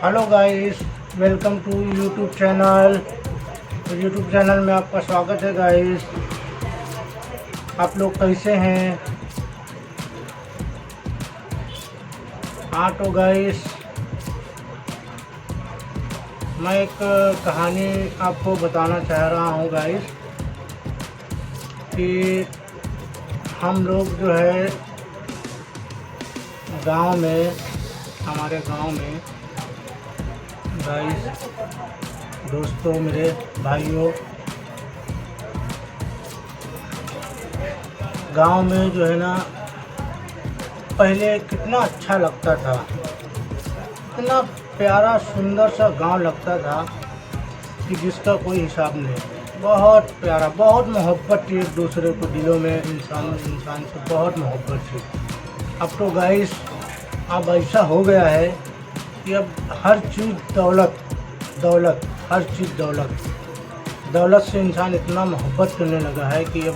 Hello guys, welcome to YouTube channel. तो YouTube channel में आपका स्वागत है गाइस। आप लोग कैसे हैं? हाँ तो गाइस, मैं एक कहानी आपको बताना चाह रहा हूँ गाइस कि हम लोग जो है गांव में, हमारे गांव में गाइस, दोस्तों, मेरे भाइयों, गांव में जो है ना पहले कितना अच्छा लगता था, इतना प्यारा सुंदर सा गांव लगता था कि जिसका कोई हिसाब नहीं। बहुत प्यारा, बहुत मोहब्बत थी एक दूसरे को दिलों में, इंसान से बहुत मोहब्बत थी। अब तो गाइस अब ऐसा हो गया है कि अब हर चीज़ दौलत, दौलत, हर चीज़ दौलत, दौलत से इंसान इतना मोहब्बत करने लगा है कि अब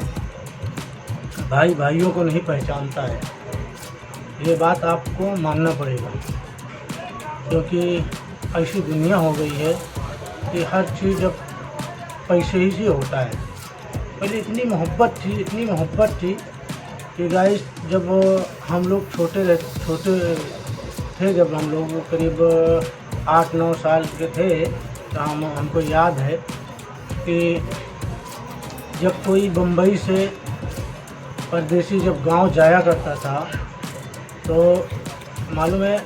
भाई भाइयों को नहीं पहचानता है। ये बात आपको मानना पड़ेगा, क्योंकि ऐसी दुनिया हो गई है कि हर चीज़ अब पैसे ही से होता है। पहले इतनी मोहब्बत थी, इतनी मोहब्बत थी कि गाइस जब हम लोग छोटे थे, जब हम लोग करीब 8-9 साल के थे, तो हमको याद है कि जब कोई बम्बई से परदेसी जब गांव जाया करता था तो मालूम है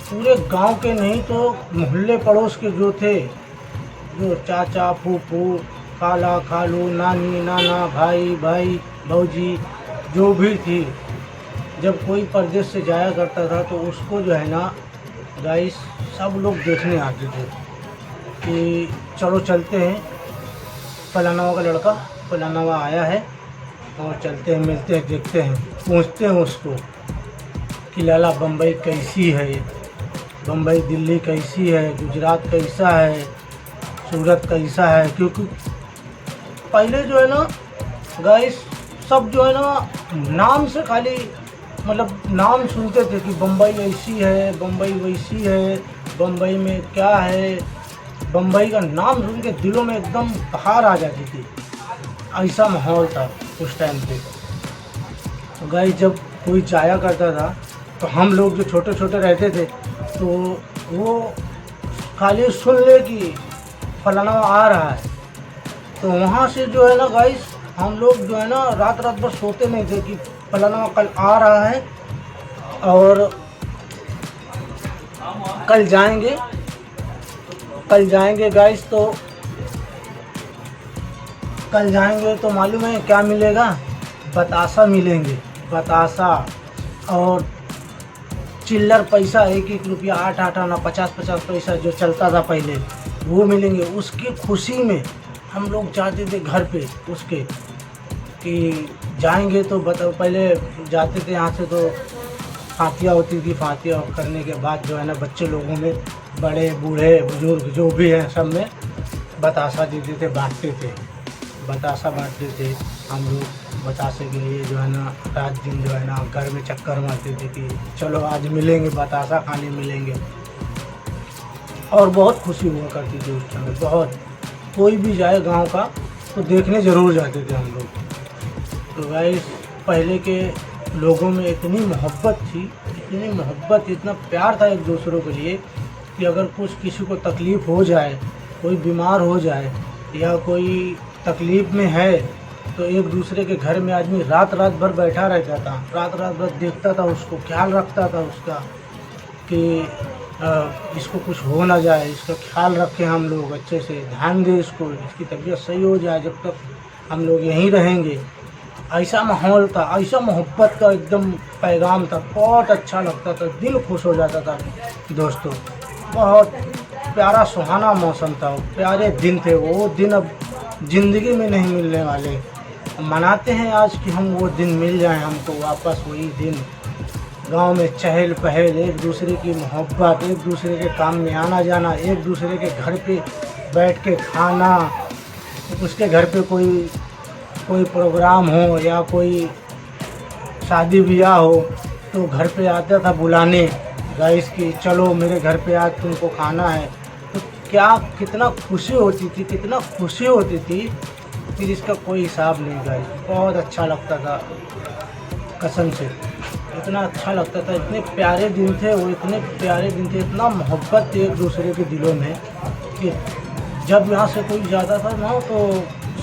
पूरे गांव के नहीं तो मोहल्ले पड़ोस के जो थे, जो चाचा फूफू, खाला खालू, नानी नाना, भाई भाई भौजी जो भी थी, जब कोई परदेश से जाया करता था तो उसको जो है ना गाइस सब लोग देखने आते थे कि चलो चलते हैं, फलाना का लड़का फलाना आया है और चलते हैं, मिलते हैं, देखते हैं, पूछते हैं उसको कि लाला बम्बई कैसी है, बम्बई दिल्ली कैसी है, गुजरात कैसा है, सूरत कैसा है। क्योंकि पहले जो है ना गाइस सब जो है ना नाम से खाली, मतलब नाम सुनते थे कि बम्बई ऐसी है, बम्बई वैसी है, बम्बई में क्या है। बम्बई का नाम सुन के दिलों में एकदम बहार आ जाती थी, ऐसा माहौल था उस टाइम पे। तो गाइस जब कोई जाया करता था तो हम लोग जो छोटे छोटे रहते थे तो वो खाली सुन ले कि फलाना आ रहा है, तो वहाँ से जो है ना गाइस हम लोग जो है ना रात रात भर सोते नहीं थे कि फलाना कल आ रहा है और कल जाएंगे, कल जाएंगे गाइस। तो कल जाएंगे तो मालूम है क्या मिलेगा? बतासा मिलेंगे, बतासा और चिल्लर पैसा, 1-1 रुपया, 8-8 आना, 50-50 पैसा जो चलता था पहले, वो मिलेंगे। उसकी खुशी में हम लोग जाते थे घर पे उसके कि जाएंगे। तो बताओ, पहले जाते थे यहाँ से तो फातिया होती थी, फातिया करने के बाद जो है ना बच्चे लोगों में, बड़े बूढ़े बुजुर्ग जो भी हैं सब में बतासा देते थे, बांटते थे, बतासा बांटते थे। हम लोग बतासे के लिए जो है ना रात दिन जो है ना घर में चक्कर मारते थे कि चलो आज मिलेंगे, बतासा खाने मिलेंगे। और बहुत खुशी हुआ करती थी उस समय, बहुत। कोई भी जाए गांव का तो देखने ज़रूर जाते थे हम लोग। तो गाइस पहले के लोगों में इतनी मोहब्बत थी, इतनी मोहब्बत, इतना प्यार था एक दूसरों के लिए कि अगर कुछ किसी को तकलीफ़ हो जाए, कोई बीमार हो जाए या कोई तकलीफ़ में है तो एक दूसरे के घर में आदमी रात रात भर बैठा रहता था, रात रात भर देखता था उसको, ख्याल रखता था उसका कि इसको कुछ हो ना जाए, इसका ख्याल रखें हम लोग, अच्छे से ध्यान दें इसको, इसकी तबीयत सही हो जाए, जब तक हम लोग यहीं रहेंगे। ऐसा माहौल था, ऐसा मोहब्बत का एकदम पैगाम था, बहुत अच्छा लगता था, दिल खुश हो जाता था दोस्तों। बहुत प्यारा सुहाना मौसम था, प्यारे दिन थे वो दिन, अब ज़िंदगी में नहीं मिलने वाले। मनाते हैं आज कि हम वो दिन मिल जाएं हमको वापस, वही दिन, गांव में चहल पहल, एक दूसरे की मोहब्बत, एक दूसरे के काम में आना जाना, एक दूसरे के घर पे बैठ के खाना, उसके घर पे कोई प्रोग्राम हो या कोई शादी ब्याह हो तो घर पे आता था बुलाने गाइस कि चलो मेरे घर पे आज तुमको खाना है, तो क्या कितना खुशी होती थी, कितना खुशी होती थी कि जिसका कोई हिसाब नहीं गाइस। बहुत अच्छा लगता था कसम से, इतना अच्छा लगता था, इतने प्यारे दिन थे वो, इतने प्यारे दिन थे, इतना मोहब्बत थी एक दूसरे के दिलों में कि जब यहाँ से कोई जाता था ना तो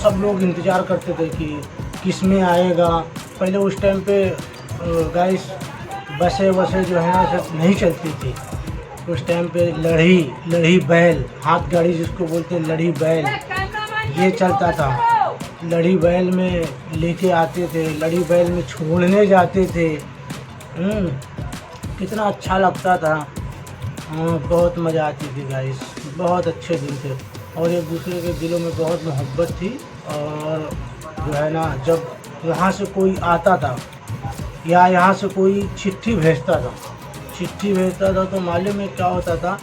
सब लोग इंतज़ार करते थे कि किस में आएगा। पहले उस टाइम पे गाइस बसें वसें जो है ना सब नहीं चलती थी। उस टाइम पे लड़ी बैल, हाथ गाड़ी जिसको बोलते हैं, लड़ी बैल ये चलता था। लड़ी बैल में लेके आते थे, लड़ी बैल में छोड़ने जाते थे। कितना अच्छा लगता था। बहुत मज़ा आती थी गाइस, बहुत अच्छे दिन थे और एक दूसरे के दिलों में बहुत मोहब्बत थी। और जो है ना जब यहाँ से कोई आता था या यहाँ से कोई चिट्ठी भेजता था तो मालूम है क्या होता था।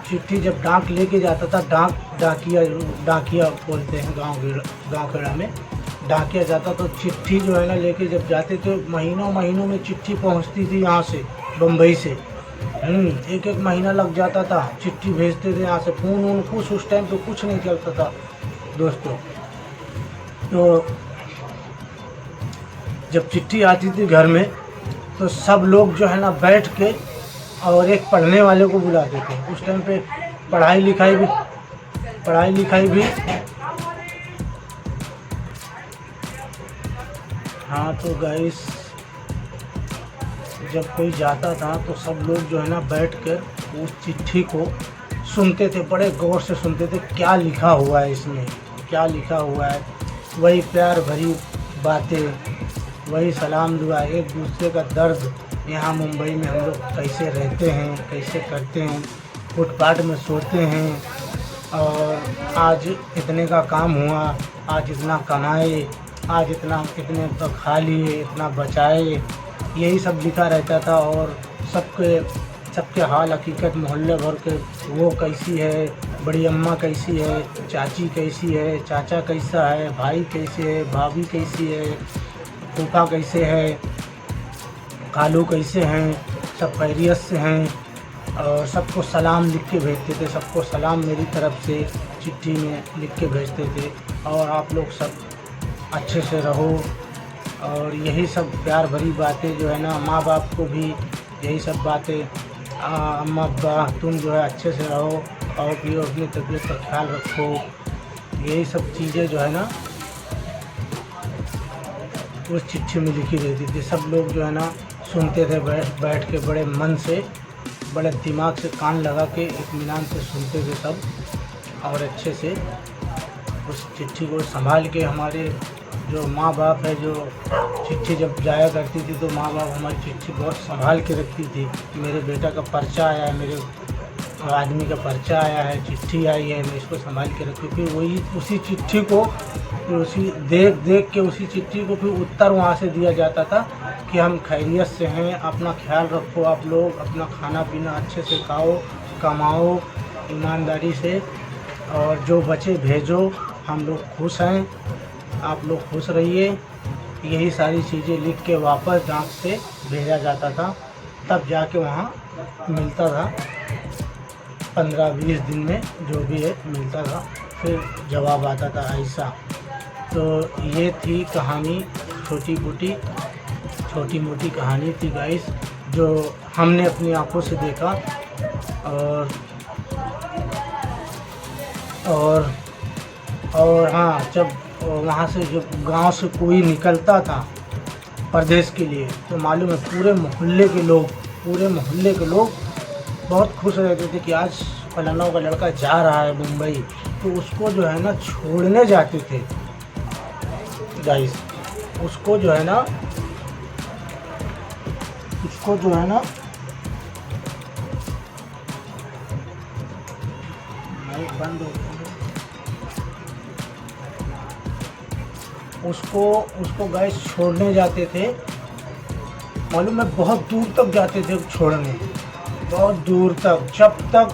चिट्ठी जब डाक लेके जाता था, डाकिया बोलते हैं गाँव खेड़ा में, डाकिया जाता तो चिट्ठी जो है ना लेके जब जाते थे, महीनों में चिट्ठी पहुंचती थी यहाँ से बम्बई से। एक महीना लग जाता था, चिट्ठी भेजते थे यहाँ से। फ़ोन कुछ उस टाइम तो कुछ नहीं चलता था दोस्तों। तो जब चिट्ठी आती थी घर में तो सब लोग जो है ना बैठ के और एक पढ़ने वाले को बुलाते थे। उस टाइम पे पढ़ाई लिखाई भी हाँ। तो गाइस जब कोई जाता था तो सब लोग जो है ना बैठ कर उस चिट्ठी को सुनते थे, बड़े गौर से सुनते थे क्या लिखा हुआ है इसमें, क्या लिखा हुआ है। वही प्यार भरी बातें, वही सलाम दुआ, एक दूसरे का दर्द। यहाँ मुंबई में हम लोग कैसे रहते हैं, कैसे करते हैं, फुटपाथ में सोते हैं और आज इतने का काम हुआ, आज इतना कमाए, आज इतने तो खा लिए, इतना बचाए, यही सब लिखा रहता था। और सबके हाल हकीकत मोहल्ले भर के, वो कैसी है, बड़ी अम्मा कैसी है, चाची कैसी है, चाचा कैसा है, भाई कैसे है, भाभी कैसी है, फूफा कैसे है, खालू कैसे हैं, सब खैरियत से हैं। और सबको सलाम लिख के भेजते थे, सबको सलाम मेरी तरफ से चिट्ठी में लिख के भेजते थे। और आप लोग सब अच्छे से रहो, और यही सब प्यार भरी बातें जो है ना, माँ बाप को भी यही सब बातें, अम्मा अब्बा तुम जो है अच्छे से रहो और पियो, अपनी तबीयत का ख्याल रखो, यही सब चीज़ें जो है ना उस चिट्ठी में लिखी रहती थी। सब लोग जो है ना सुनते थे बैठ के, बड़े मन से, बड़े दिमाग से कान लगा के इत्मीनान से सुनते थे सब, और अच्छे से उस चिट्ठी को संभाल के। हमारे जो माँ बाप है, जो चिट्ठी जब जाया करती थी तो माँ बाप हमारी चिट्ठी बहुत संभाल के रखती थी। मेरे बेटा का पर्चा आया है, मेरे आदमी का पर्चा आया है, चिट्ठी आई है, मैं इसको संभाल के रखती। फिर वही उसी चिट्ठी को उसी देख के उसी चिट्ठी को फिर उत्तर वहाँ से दिया जाता था कि हम खैरियत से हैं, अपना ख्याल रखो, आप लोग अपना खाना पीना अच्छे से खाओ, कमाओ ईमानदारी से, और जो बचे भेजो, हम लोग खुश हैं, आप लोग खुश रहिए। यही सारी चीज़ें लिख के वापस डाक से भेजा जाता था, तब जाके वहाँ मिलता था। 15-20 दिन में जो भी है मिलता था, फिर जवाब आता था ऐसा। तो ये थी कहानी, छोटी मोटी कहानी थी गाइस, जो हमने अपनी आंखों से देखा। और हाँ, जब वहाँ से जब गांव से कोई निकलता था परदेश के लिए तो मालूम है पूरे मोहल्ले के लोग बहुत खुश रहते थे कि आज फलाना का लड़का जा रहा है मुंबई। तो उसको जो है ना छोड़ने जाते थे गाइस, उसको जो है ना माइक बंद हो गया, उसको गाइस छोड़ने जाते थे। मालूम है बहुत दूर तक जाते थे छोड़ने, बहुत दूर तक, जब तक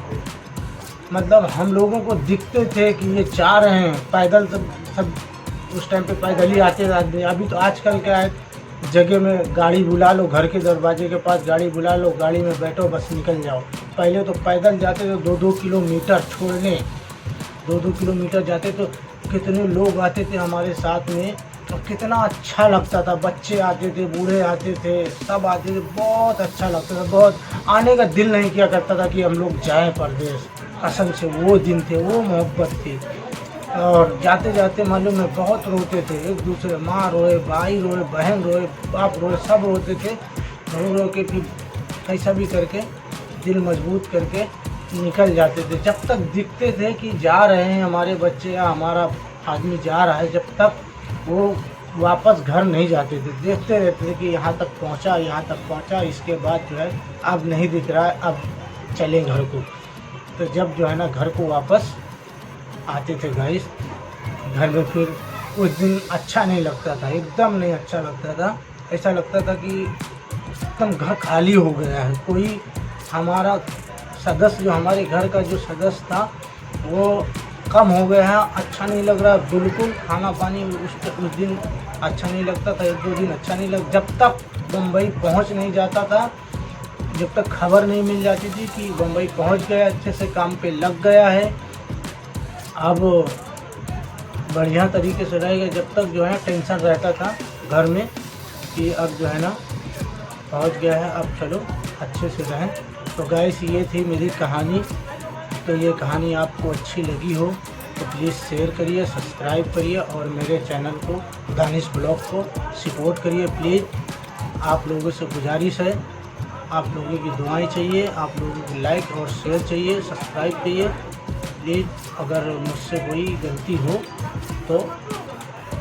मतलब हम लोगों को दिखते थे कि ये जा रहे हैं पैदल। सब उस टाइम पे पैदल ही आते थे। अभी तो आजकल क्या है, जगह में गाड़ी बुला लो, घर के दरवाजे के पास गाड़ी बुला लो, गाड़ी में बैठो, बस निकल जाओ। पहले तो पैदल जाते थे 2-2 किलोमीटर छोड़ने, 2-2 किलोमीटर जाते तो कितने लोग आते थे हमारे साथ में, तो कितना अच्छा लगता था। बच्चे आते थे, बूढ़े आते थे, सब आते थे, बहुत अच्छा लगता था। बहुत आने का दिल नहीं किया करता था कि हम लोग जाएं परदेश। कसम से वो दिन थे, वो मोहब्बत थी। और जाते जाते मालूम है बहुत रोते थे एक दूसरे, माँ रोए, भाई रोए, बहन रोए, बाप रोए, सब रोते थे। रो रो के फिर कैसा भी करके दिल मजबूत करके निकल जाते थे। जब तक दिखते थे कि जा रहे हैं हमारे बच्चे या हमारा आदमी जा रहा है, जब तक वो वापस घर नहीं जाते थे। देखते रहते थे कि यहाँ तक पहुँचा, यहाँ तक पहुँचा, इसके बाद जो है अब नहीं दिख रहा है, अब चलें घर को। तो जब जो है ना घर को वापस आते थे गाइस, घर में फिर उस दिन अच्छा नहीं लगता था, एकदम नहीं अच्छा लगता था। ऐसा लगता था कि एकदम घर खाली हो गया है। कोई हमारा सदस्य, जो हमारे घर का जो सदस्य था वो कम हो गया है, अच्छा नहीं लग रहा बिल्कुल। खाना पानी उस दिन अच्छा नहीं लगता था, 1-2 दिन अच्छा नहीं लग, जब तक बम्बई पहुंच नहीं जाता था, जब तक खबर नहीं मिल जाती थी कि बम्बई पहुंच गया, अच्छे से काम पे लग गया है, अब बढ़िया तरीके से रहेगा। जब तक जो है टेंशन रहता था घर में कि अब जो है ना पहुंच गया है, अब चलो अच्छे से रहें। तो गाइस ये थी मेरी कहानी। तो ये कहानी आपको अच्छी लगी हो तो प्लीज़ शेयर करिए, सब्सक्राइब करिए और मेरे चैनल को, दानिश ब्लॉग को सपोर्ट करिए प्लीज़। आप लोगों से गुजारिश है, आप लोगों की दुआएं चाहिए, आप लोगों की लाइक और शेयर चाहिए, सब्सक्राइब चाहिए प्लीज़। अगर मुझसे कोई गलती हो तो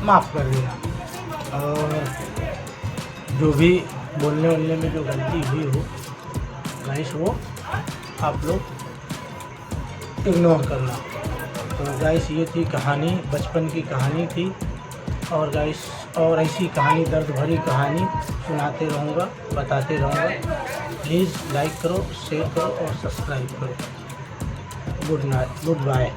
माफ़ कर देना, और जो भी बोलने वलने में जो गलती हुई हो गाइस वो आप लोग इग्नोर करना। तो गाइस ये थी कहानी, बचपन की कहानी थी। और गाइस और ऐसी कहानी, दर्द भरी कहानी सुनाते रहूँगा, बताते रहूँगा। प्लीज़ लाइक करो, शेयर करो और सब्सक्राइब करो। Good night, good bye.